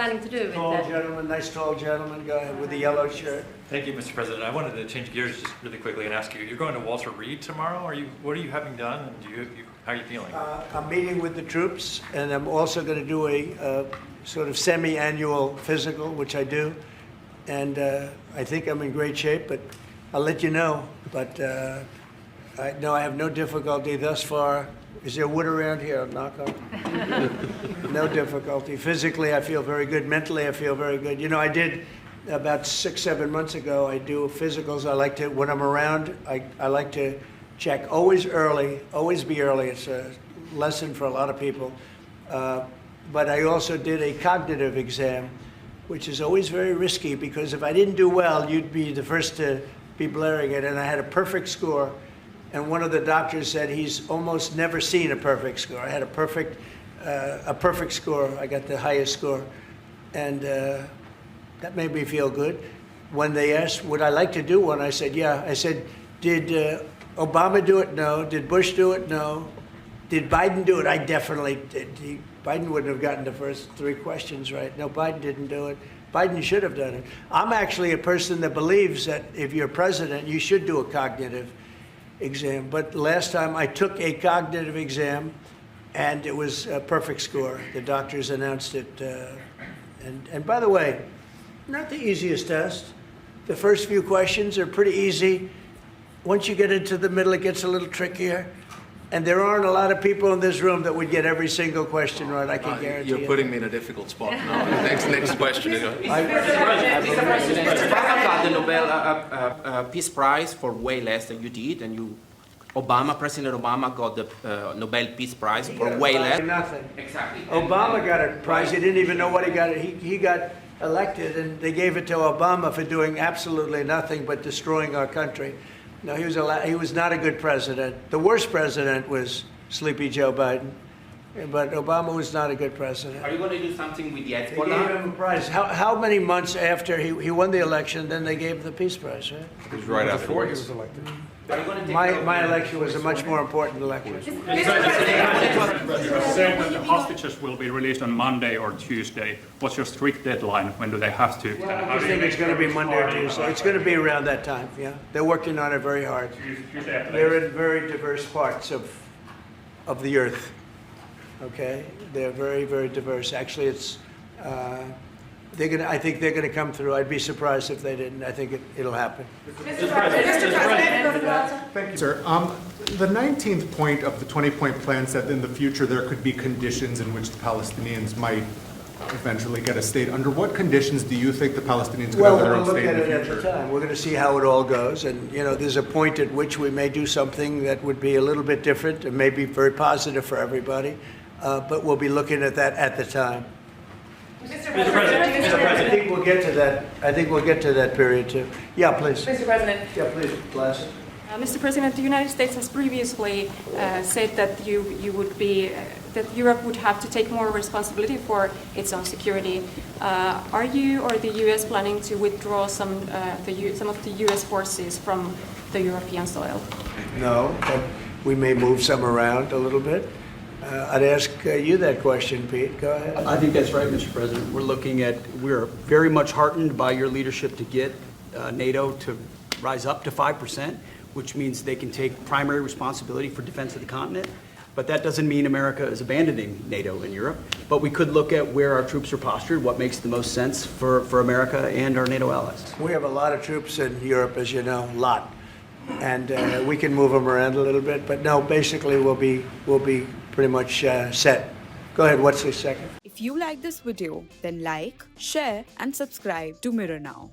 planning to do with Tall that? gentleman, nice tall gentleman, go ahead with the yellow shirt. Thank you, Mr. President. I wanted to change gears just really quickly and ask you, you're going to Walter Reed tomorrow? What are you having done, and how are you feeling? I'm meeting with the troops, and I'm also going to do a sort of semi-annual physical, which I do. And I think I'm in great shape, but I'll let you know. But I have no difficulty thus far. Is there wood around here? I'll knock on. No difficulty. Physically, I feel very good. Mentally, I feel very good. You know, I did about 6-7 months ago. I do physicals. I like to, when I'm around, I like to check always early. Always be early. It's a lesson for a lot of people. But I also did a cognitive exam, which is always very risky because if I didn't do well, you'd be the first to be blaring it. And I had a perfect score. And one of the doctors said he's almost never seen a perfect score. I had a perfect score. I got the highest score. And that made me feel good. When they asked, would I like to do one? I said, yeah. I said, did Obama do it? No. Did Bush do it? No. Did Biden do it? I definitely did. Biden wouldn't have gotten the first 3 questions right. No, Biden didn't do it. Biden should have done it. I'm actually a person that believes that if you're president, you should do a cognitive exam. But last time I took a cognitive exam, and it was a perfect score. The doctors announced it. And by the way, not the easiest test. The first few questions are pretty easy. Once you get into the middle, it gets a little trickier. And there aren't a lot of people in this room that would get every single question right, I can guarantee you. You're putting me in a difficult spot now. Next question. Mr. President got the Nobel Peace Prize for way less than you did, and President Obama got the Nobel Peace Prize for way less. Nothing. Exactly. Obama got a prize. He didn't even know what he got. He got elected, and they gave it to Obama for doing absolutely nothing but destroying our country. No, he was not a good president. The worst president was Sleepy Joe Biden, but Obama was not a good president. Are you going to do something with the They gave Hezbollah? him a prize. How many months after he won the election, then they gave the Peace Prize, right? It was right Before he afterwards. was elected. Are you going to take My election was a much more important election. You said that the hostages will be released on Monday or Tuesday. What's your strict deadline? When do they have to? I think it's going to be Monday or Tuesday. It's going to be around that time, yeah. They're working on it very hard. They're in very diverse parts of the earth, okay? They're very, very diverse. Actually, it's, I think they're going to come through. I'd be surprised if they didn't. I think it'll happen. Mr. President. Thank you, sir. The 19th point of the 20-point plan said in the future there could be conditions in which the Palestinians might eventually get a state. Under what conditions do you think the Palestinians could have their We'll own look state at in it the at the future? time. We're going to see how it all goes. And, you know, there's a point at which we may do something that would be a little bit different and may be very positive for everybody. But we'll be looking at that at the time. Mr. President. I think we'll get to that. I think we'll get to that period too. Yeah, please. Mr. President. Yeah, please, Glass. Mr. President, the United States has previously said that you would be that Europe would have to take more responsibility for its own security. Are you or the U.S. planning to withdraw some of the U.S. forces from the European soil? No, but we may move some around a little bit. I'd ask you that question, Pete. Go ahead. I think that's right, Mr. President. We're very much heartened by your leadership to get NATO to rise up to 5%, which means they can take primary responsibility for defense of the continent. But that doesn't mean America is abandoning NATO in Europe. But we could look at where our troops are postured, what makes the most sense for America and our NATO allies. We have a lot of troops in Europe, as you know, a lot. And we can move them around a little bit. But no, basically we'll be pretty much set. Go ahead, what's the second? If you like this video, then like, share and subscribe to Mirror Now.